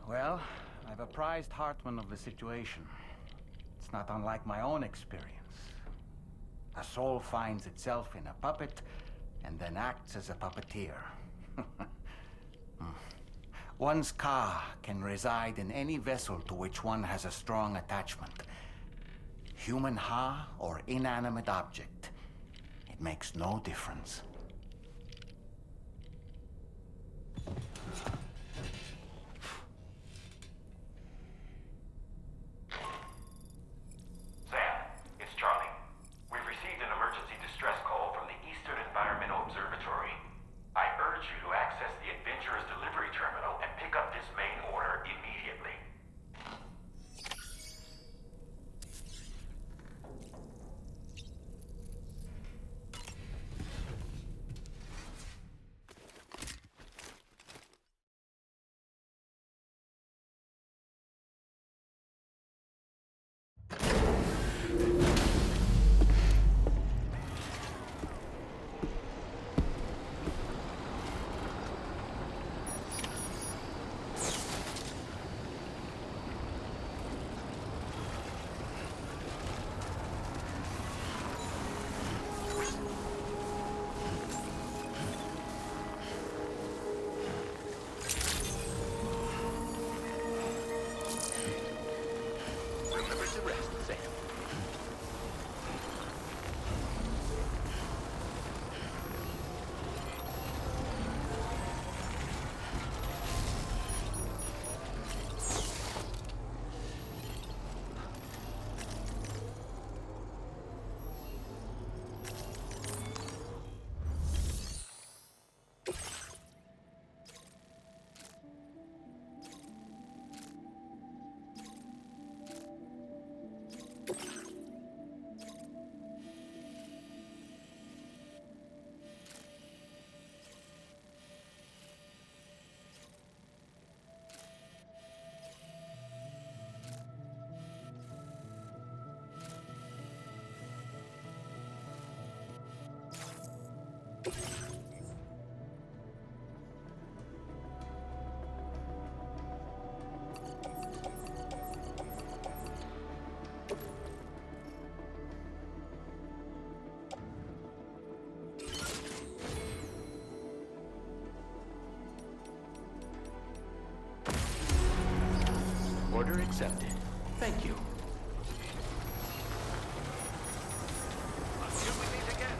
Well, I've apprised Hartman of the situation. It's not unlike my own experience. A soul finds itself in a puppet and then acts as a puppeteer. One's ka can reside in any vessel to which one has a strong attachment. Human ha or inanimate object. It makes no difference. Sam, it's Charlie. We've received an emergency distress call from the Eastern Environmental Observatory. I urge you to access the Adventurer's delivery terminal and pick up this main order immediately. Order accepted. Thank you. Until we meet again.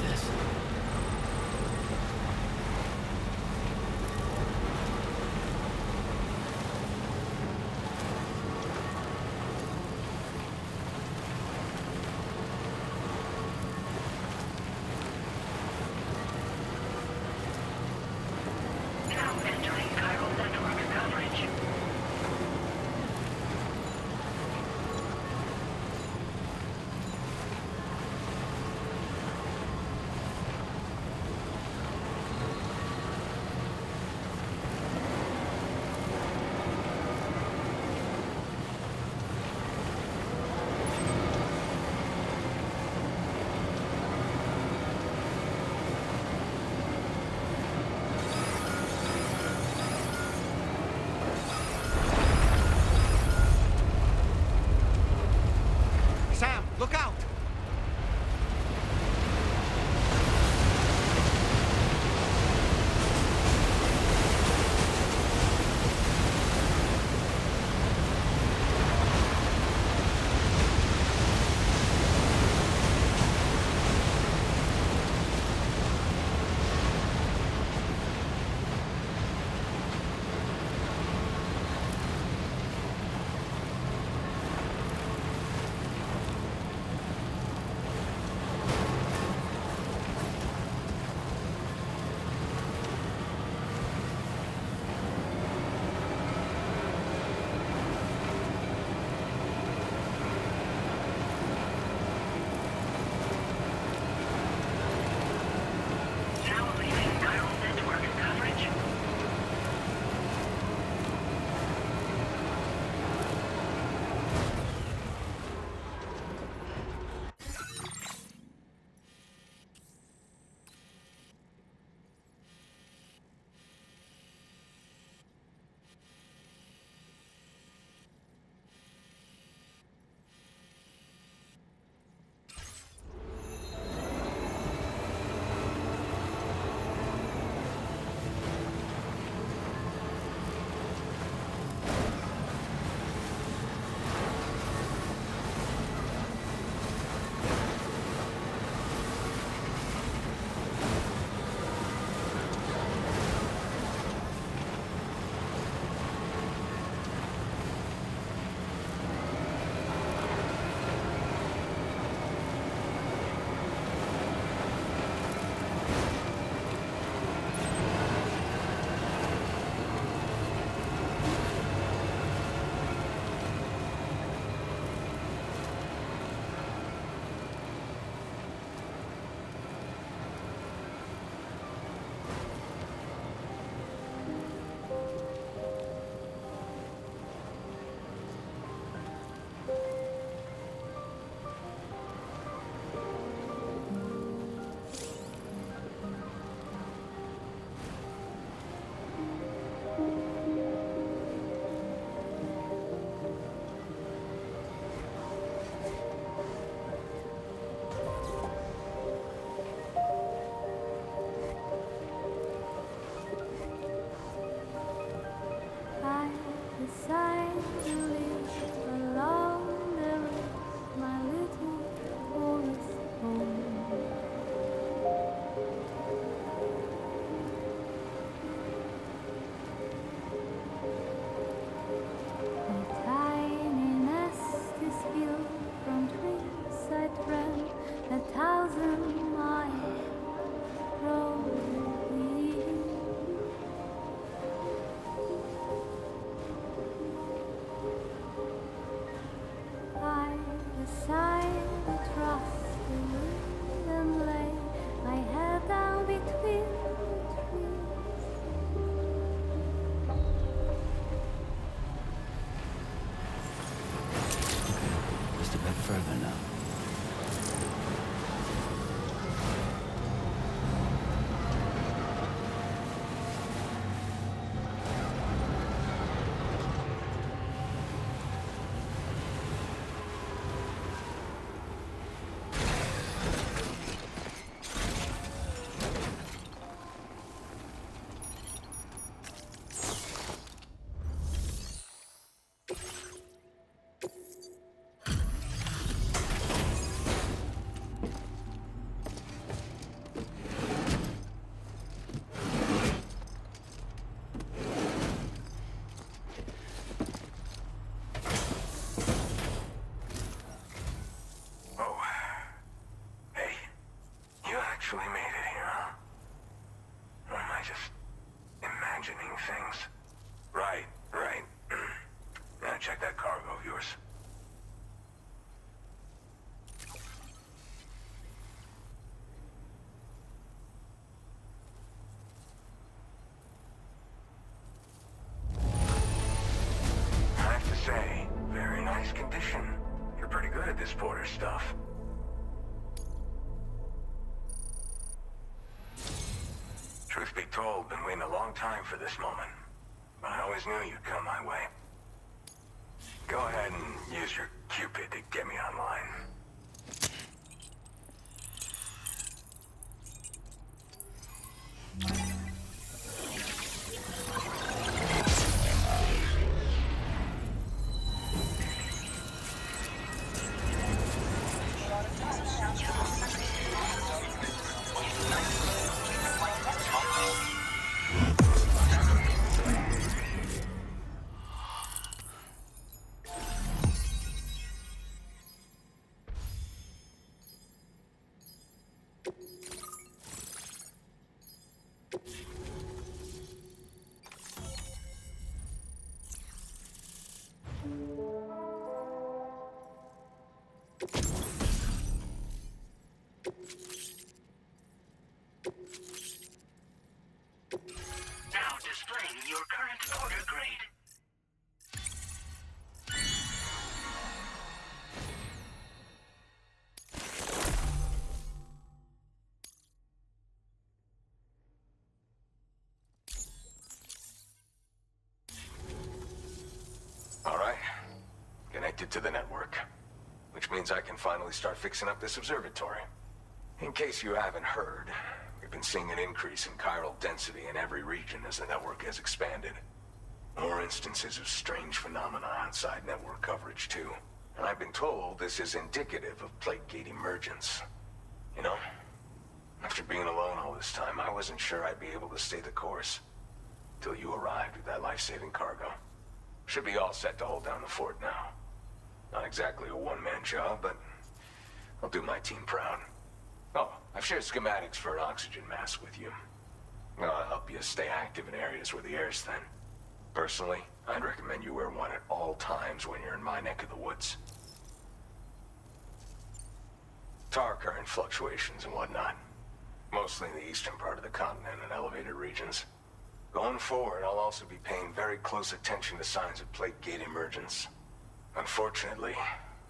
this. Now entering chiral network coverage. actually made it here, huh? Or am I just imagining things? Right. Now check that cargo of yours. I have to say, very nice condition. You're pretty good at this porter stuff. Truth be told, been waiting a long time for this moment. But I always knew you'd come my way. Go ahead and use your Cupid to get me online. Now displaying your current order grade. All right. Connected to the network. Which means I can finally start fixing up this observatory. In case you haven't heard, we've been seeing an increase in chiral density in every region as the network has expanded. More instances of strange phenomena outside network coverage, too. And I've been told this is indicative of plate gate emergence. You know, after being alone all this time, I wasn't sure I'd be able to stay the course. Till you arrived with that life-saving cargo. Should be all set to hold down the fort now. Not exactly a one-man job, but I'll do my team proud. Oh, I've shared schematics for an oxygen mask with you. I'll help you stay active in areas where the air's thin. Personally, I'd recommend you wear one at all times when you're in my neck of the woods. Tar current fluctuations and whatnot. Mostly in the eastern part of the continent and elevated regions. Going forward, I'll also be paying very close attention to signs of plate gate emergence. Unfortunately,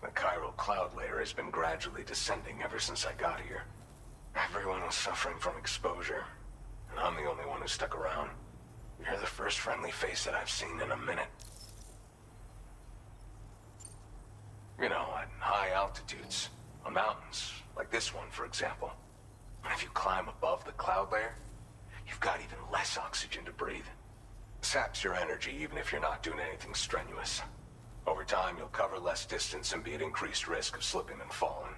the chiral cloud layer has been gradually descending ever since I got here. Everyone was suffering from exposure, and I'm the only one who stuck around. You're the first friendly face that I've seen in a minute. You know, at high altitudes, on mountains, like this one, for example. And if you climb above the cloud layer, you've got even less oxygen to breathe. Saps your energy even if you're not doing anything strenuous. Over time, you'll cover less distance and be at increased risk of slipping and falling.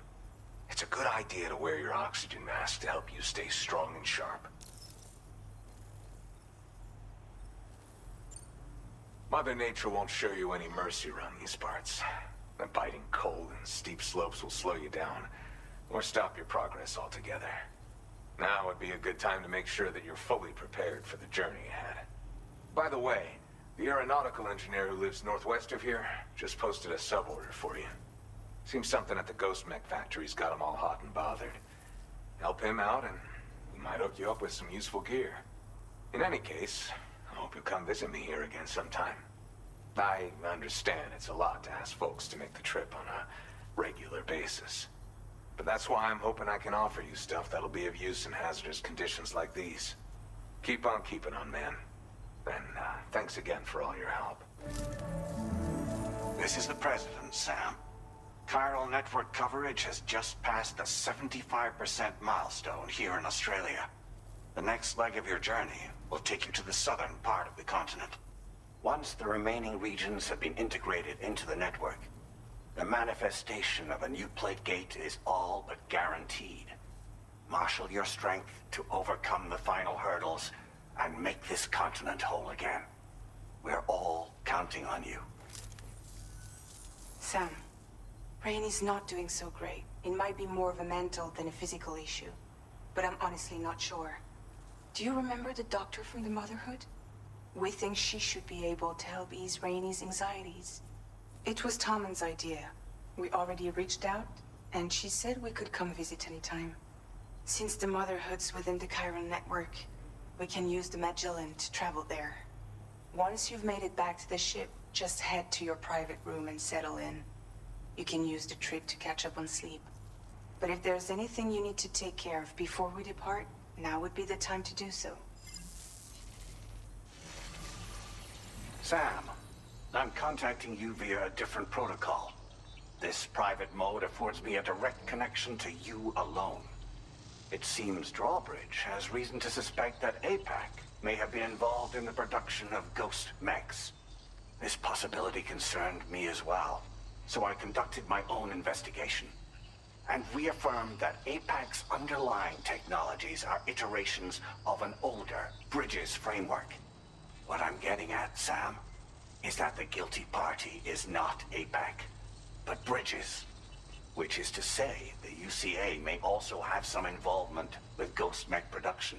It's a good idea to wear your oxygen mask to help you stay strong and sharp. Mother Nature won't show you any mercy around these parts. The biting cold and steep slopes will slow you down, or stop your progress altogether. Now would be a good time to make sure that you're fully prepared for the journey ahead. By the way, the aeronautical engineer who lives northwest of here just posted a sub-order for you. Seems something at the Ghost Mech factory's got him all hot and bothered. Help him out and he might hook you up with some useful gear. In any case, I hope you'll come visit me here again sometime. I understand it's a lot to ask folks to make the trip on a regular basis. But that's why I'm hoping I can offer you stuff that'll be of use in hazardous conditions like these. Keep on keeping on, man. And thanks again for all your help. This is the President, Sam. Chiral network coverage has just passed the 75% milestone here in Australia. The next leg of your journey will take you to the southern part of the continent. Once the remaining regions have been integrated into the network, the manifestation of a new plate gate is all but guaranteed. Marshal your strength to overcome the final hurdles and make this continent whole again. We're all counting on you. Sam, Rain is not doing so great. It might be more of a mental than a physical issue. but I'm honestly not sure. Do you remember the doctor from the Motherhood? We think she should be able to help ease Rainey's anxieties. It was Tommen's idea. We already reached out, and she said we could come visit anytime. Since the Motherhood's within the Chiral network, we can use the Magellan to travel there. Once you've made it back to the ship, just head to your private room and settle in. You can use the trip to catch up on sleep. But if there's anything you need to take care of before we depart, now would be the time to do so. Sam, I'm contacting you via a different protocol. This private mode affords me a direct connection to you alone. It seems Drawbridge has reason to suspect that APAC may have been involved in the production of ghost mechs. This possibility concerned me as well, so I conducted my own investigation and reaffirmed that APAC's underlying technologies are iterations of an older Bridges framework. What I'm getting at, Sam, is that the guilty party is not APAC, but Bridges. Which is to say, the UCA may also have some involvement with ghost mech production.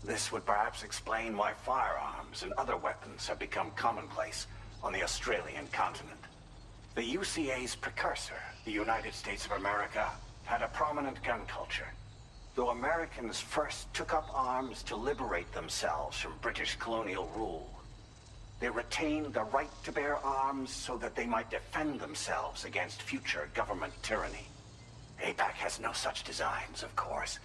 This would perhaps explain why firearms and other weapons have become commonplace on the Australian continent. The UCA's precursor, the United States of America, had a prominent gun culture. Though Americans first took up arms to liberate themselves from British colonial rule, they retained the right to bear arms so that they might defend themselves against future government tyranny. APAC has no such designs, of course,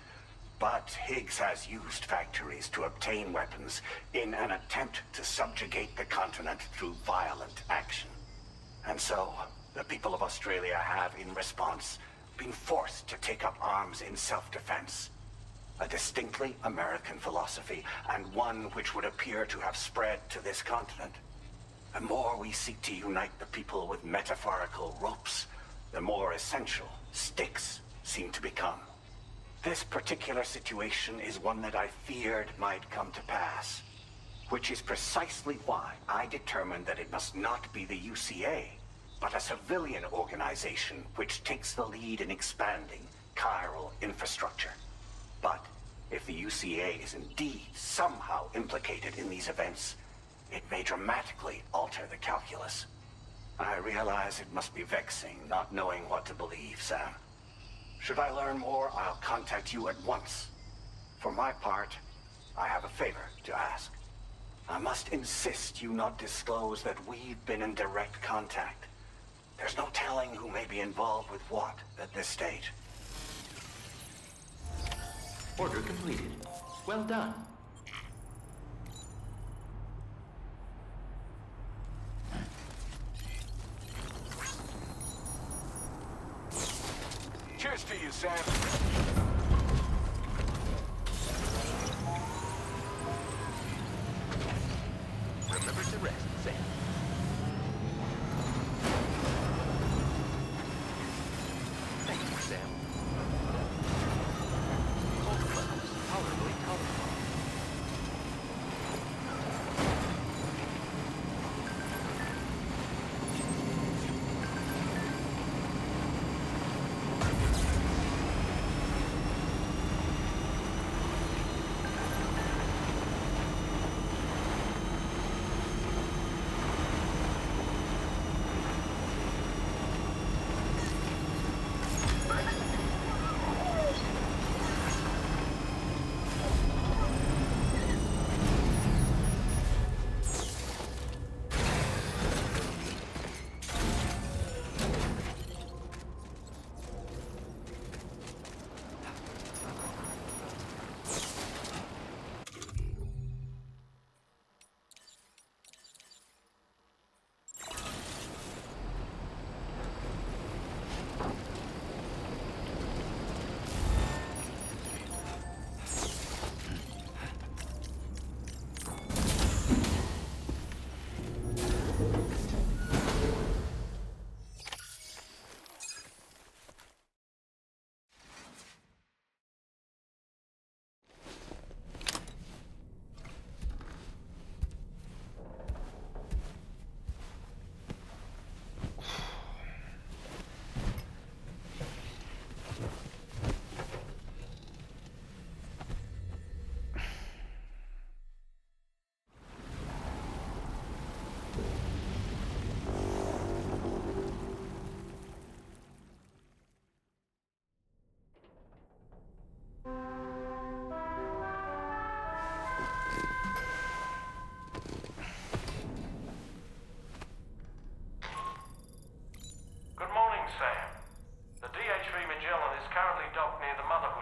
but Higgs has used factories to obtain weapons in an attempt to subjugate the continent through violent action. And so, the people of Australia have, in response, been forced to take up arms in self-defense. A distinctly American philosophy, and one which would appear to have spread to this continent. The more we seek to unite the people with metaphorical ropes, the more essential sticks seem to become. This particular situation is one that I feared might come to pass, which is precisely why I determined that it must not be the UCA, but a civilian organization which takes the lead in expanding chiral infrastructure. But if the UCA is indeed somehow implicated in these events, it may dramatically alter the calculus. I realize it must be vexing not knowing what to believe, Sam. Should I learn more, I'll contact you at once. For my part, I have a favor to ask. I must insist you not disclose that we've been in direct contact. There's no telling who may be involved with what at this stage. Order completed. Well done. Cheers to you, Sam. Remember to rest, Sam. Thank you, Sam. Cold levels tolerably tolerable.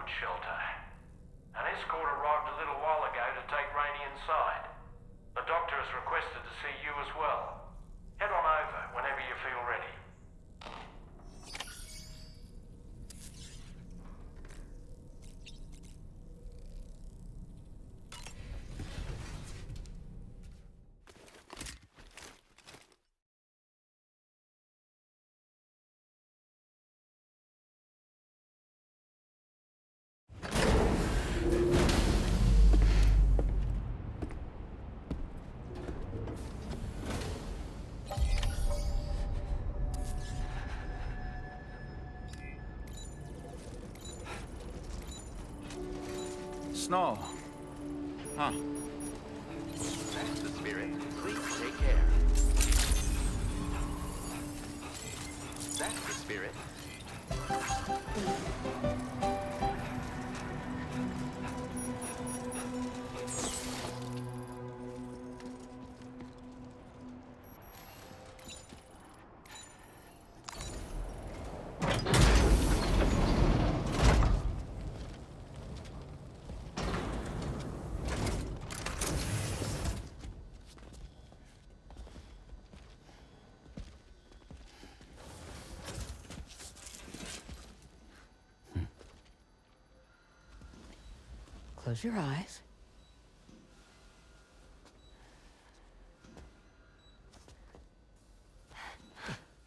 Motherhood shelter. An escort arrived a little while ago to take Rainey inside. The doctor has requested to see you as well. Head on over whenever you feel ready. Snow. Huh. That's the spirit. Please take care. That's the spirit. Close your eyes.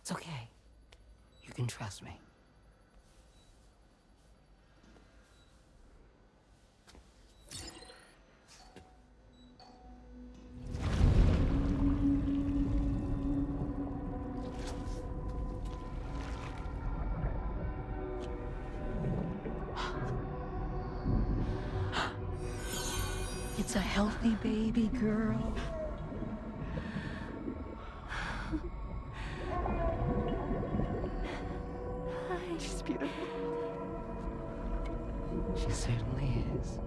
It's okay. You can trust me. It's a healthy baby girl. She's beautiful. She certainly is.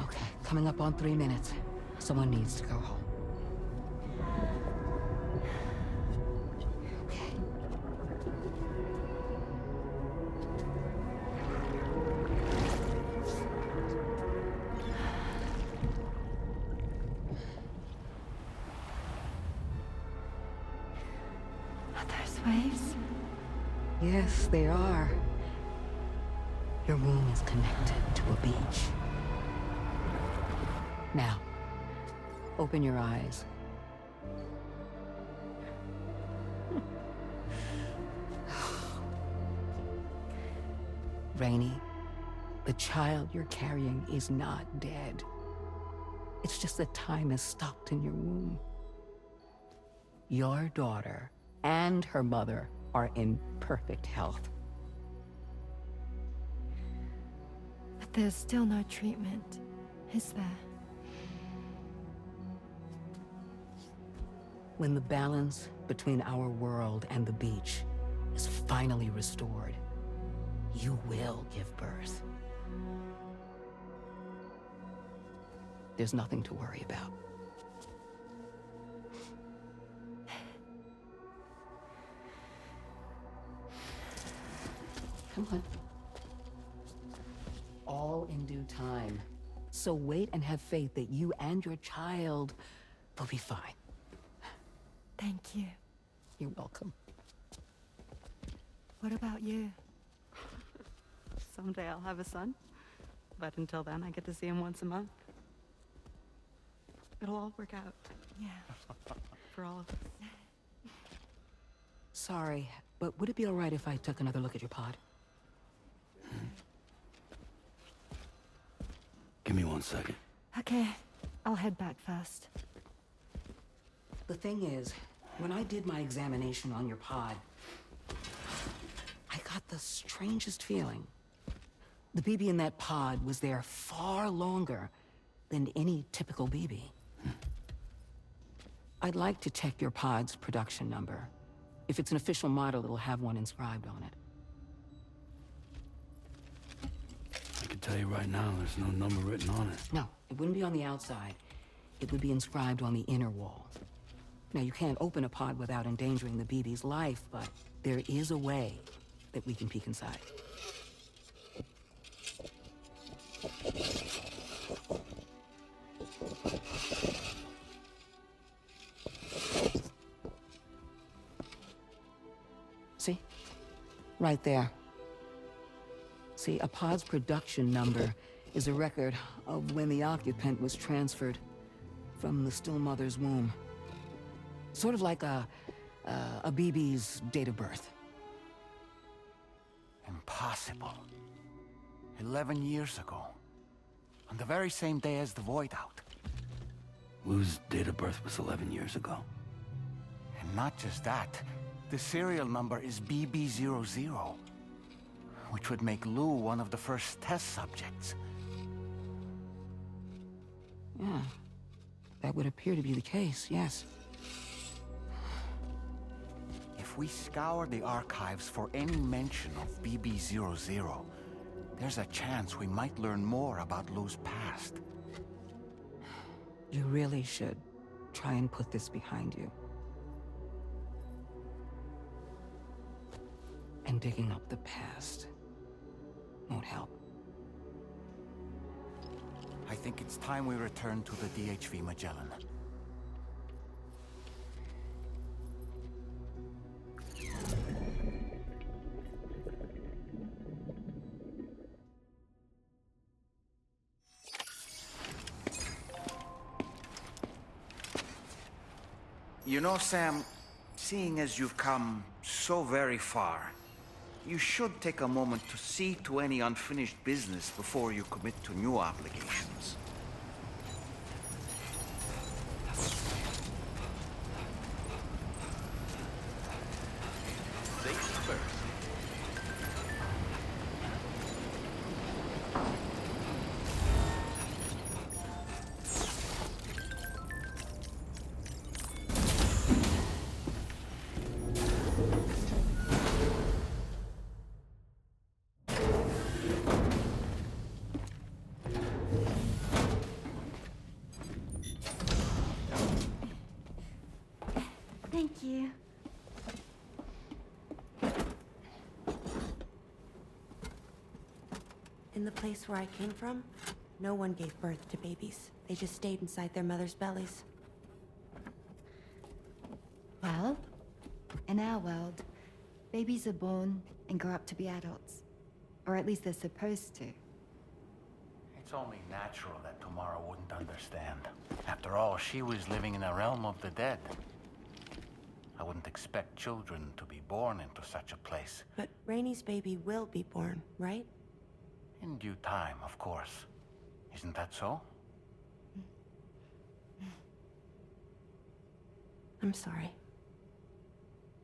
Okay, coming up on 3 minutes. Someone needs to go home. Waves? Yes, they are. Your womb is connected to a beach. Now, open your eyes. Rainey, the child you're carrying is not dead. It's just that time has stopped in your womb. Your daughter and her mother are in perfect health. But there's still no treatment, is there? When the balance between our world and the beach is finally restored, you will give birth. There's nothing to worry about. Come on. All in due time. So wait and have faith that you and your child will be fine. Thank you. You're welcome. What about you? Someday I'll have a son, but until then I get to see him once a month. It'll all work out. Yeah. For all of us. Sorry, but would it be all right if I took another look at your pod? Give me 1 second. Okay, I'll head back first. The thing is, when I did my examination on your pod, I got the strangest feeling. The BB in that pod was there far longer than any typical BB. I'd like to check your pod's production number. If it's an official model, it'll have one inscribed on it. I can tell you right now, there's no number written on it. No, it wouldn't be on the outside. It would be inscribed on the inner wall. Now, you can't open a pod without endangering the BB's life, but there is a way that we can peek inside. See? Right there. See, a pod's production number is a record of when the occupant was transferred from the still mother's womb. Sort of like a BB's date of birth. Impossible. 11 years ago. On the very same day as the Void Out. Lou's date of birth was 11 years ago. And not just that, the serial number is BB00, which would make Lou one of the first test subjects. Yeah, that would appear to be the case, yes. If we scour the archives for any mention of BB00, there's a chance we might learn more about Lou's past. You really should try and put this behind you. And digging up the past won't help. I think it's time we return to the DHV Magellan. You know, Sam, seeing as you've come so very far, you should take a moment to see to any unfinished business before you commit to new obligations. Safety first. Thank you. In the place where I came from, no one gave birth to babies. They just stayed inside their mother's bellies. Well, in our world, babies are born and grow up to be adults. Or at least they're supposed to. It's only natural that Tamara wouldn't understand. After all, she was living in a realm of the dead. I wouldn't expect children to be born into such a place. But Rainey's baby will be born, right? In due time, of course. Isn't that so? I'm sorry.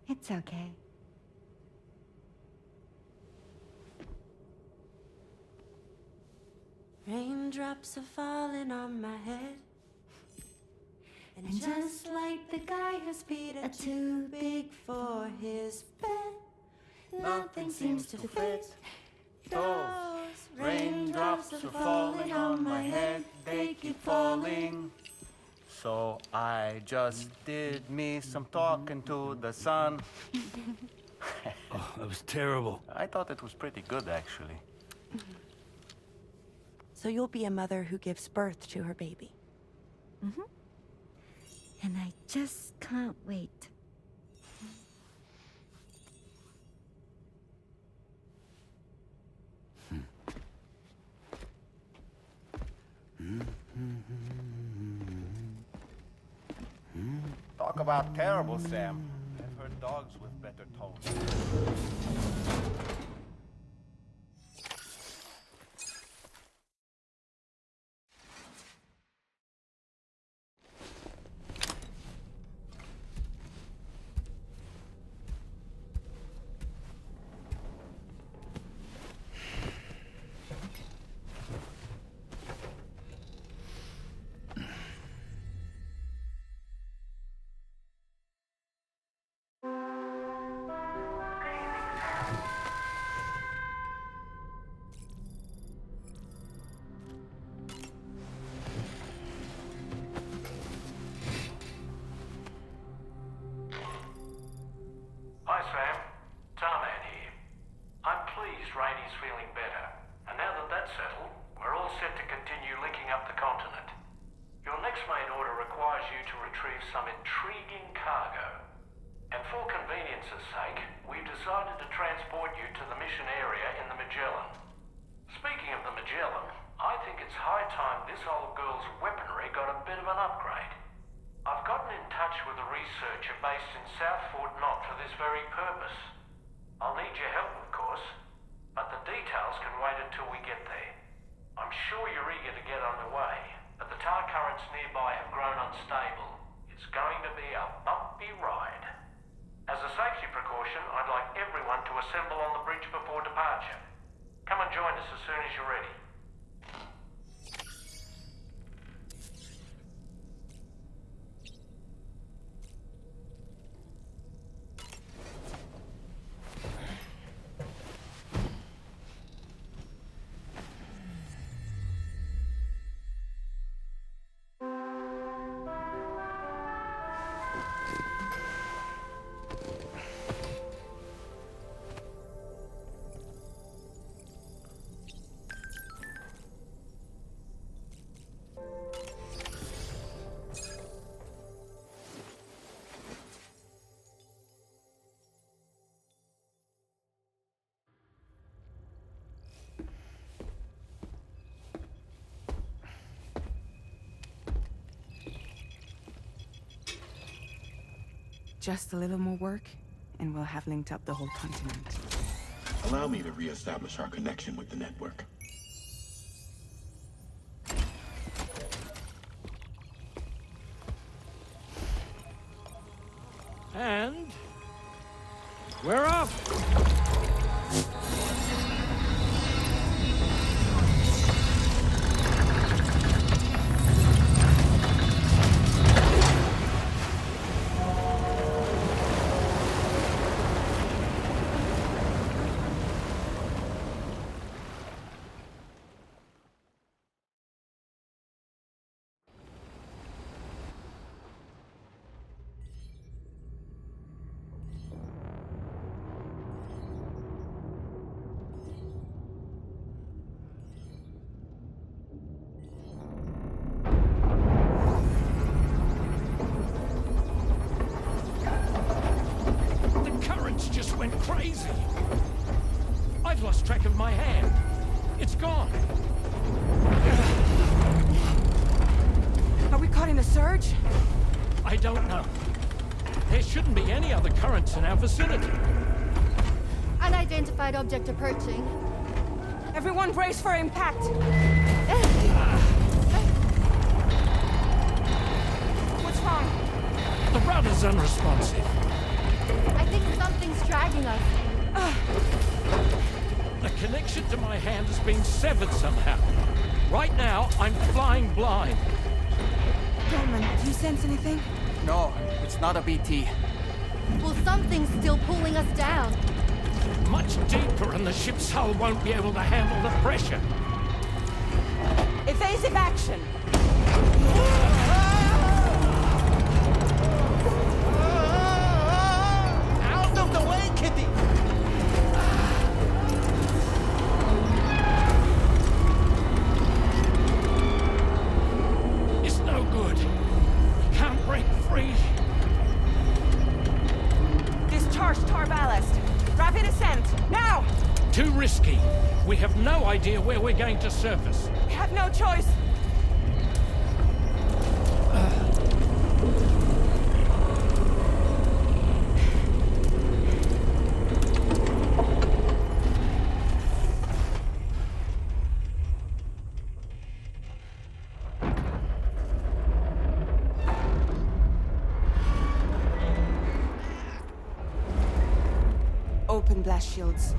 It's okay. Raindrops are falling on my head. And just like the guy whose feet are too big for his bed, nothing seems to fit. Those raindrops are falling on my head, they keep falling. So I just did me some talking to the sun. Oh, that was terrible. I thought it was pretty good, actually. So you'll be a mother who gives birth to her baby. Mm-hmm. And I just can't wait. Talk about terrible, Sam. I've heard dogs with better tones. Sam. Tarman here. I'm pleased Rainey's feeling better. And now that that's settled, we're all set to continue linking up the continent. Your next main order requires you to retrieve some intriguing cargo. And for convenience's sake, we've decided to transport you to the mission area in the Magellan. Speaking of the Magellan, I think it's high time this old girl's weaponry got a bit of an upgrade. I've gotten in touch with a researcher based in South Fort Knott for this very purpose. I'll need your help, of course, but the details can wait until we get there. I'm sure you're eager to get underway, but the tar currents nearby have grown unstable. It's going to be a bumpy ride. As a safety precaution, I'd like everyone to assemble on the bridge before departure. Come and join us as soon as you're ready. Just a little more work, and we'll have linked up the whole continent. Allow me to reestablish our connection with the network. And we're off! Just went crazy. I've lost track of my hand. It's gone. Are we caught in a surge? I don't know. There shouldn't be any other currents in our vicinity. Unidentified object approaching. Everyone brace for impact. What's wrong? The rudder's unresponsive. I think something's dragging us. The connection to my hand has been severed somehow. Right now, I'm flying blind. Dolman, do you sense anything? No, it's not a BT. Well, something's still pulling us down. Much deeper, and the ship's hull won't be able to handle the pressure. Evasive action! Out of the way, Kitty! It's no good. Can't break free. Discharge tar ballast. Rapid ascent, now! Too risky. We have no idea where we're going to surface. We have no choice. Open blast shields.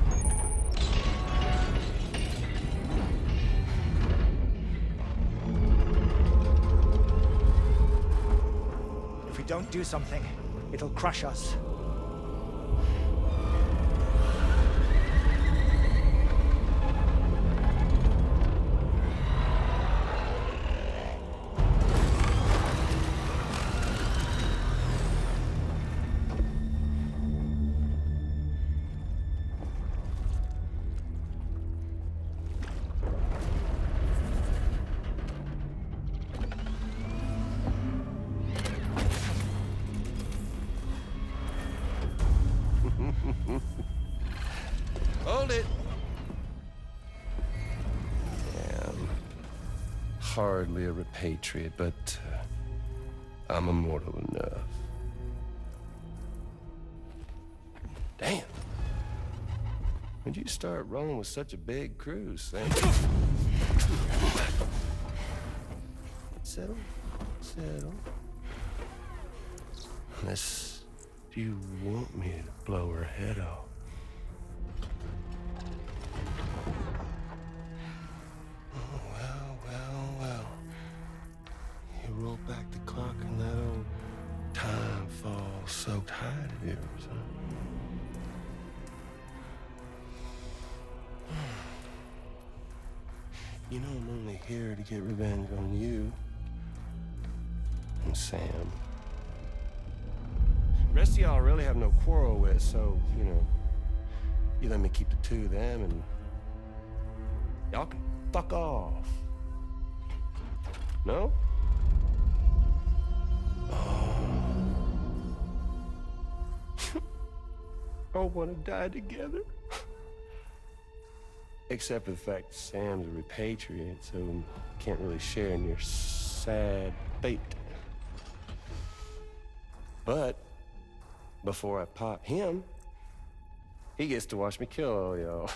If we don't do something, it'll crush us. Hold it! I'm hardly a repatriate, but I'm immortal enough. Damn. When'd you start rolling with such a big crew, Sam? Settle. Unless you want me to blow her head off. Well. You roll back the clock and that old time fall soaked hide of yours, huh? You know I'm only here to get revenge on you and Sam. The rest of y'all really have no quarrel with, so, you let me keep the two of them and y'all can fuck off. No? All want to die together. Except for the fact that Sam's a repatriate, so can't really share in your sad fate. But before I pop him, he gets to watch me kill all y'all.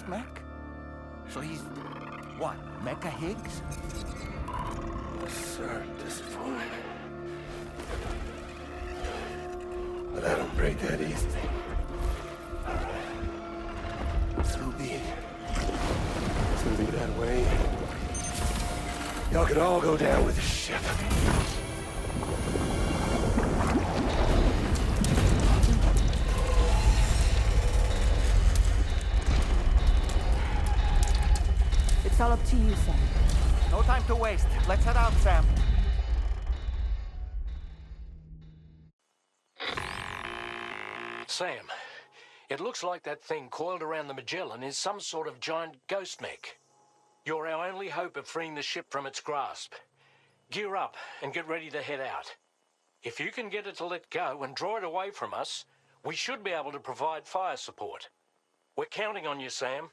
Mech? So he's, what, Mecha Higgs? Sorry to disappoint. But I don't break that easy. So be it. It's gonna be that way. Y'all could all go down with the ship. It's all up to you, Sam. No time to waste. Let's head out, Sam. Sam, it looks like that thing coiled around the Magellan is some sort of giant ghost mech. You're our only hope of freeing the ship from its grasp. Gear up and get ready to head out. If you can get it to let go and draw it away from us, we should be able to provide fire support. We're counting on you, Sam.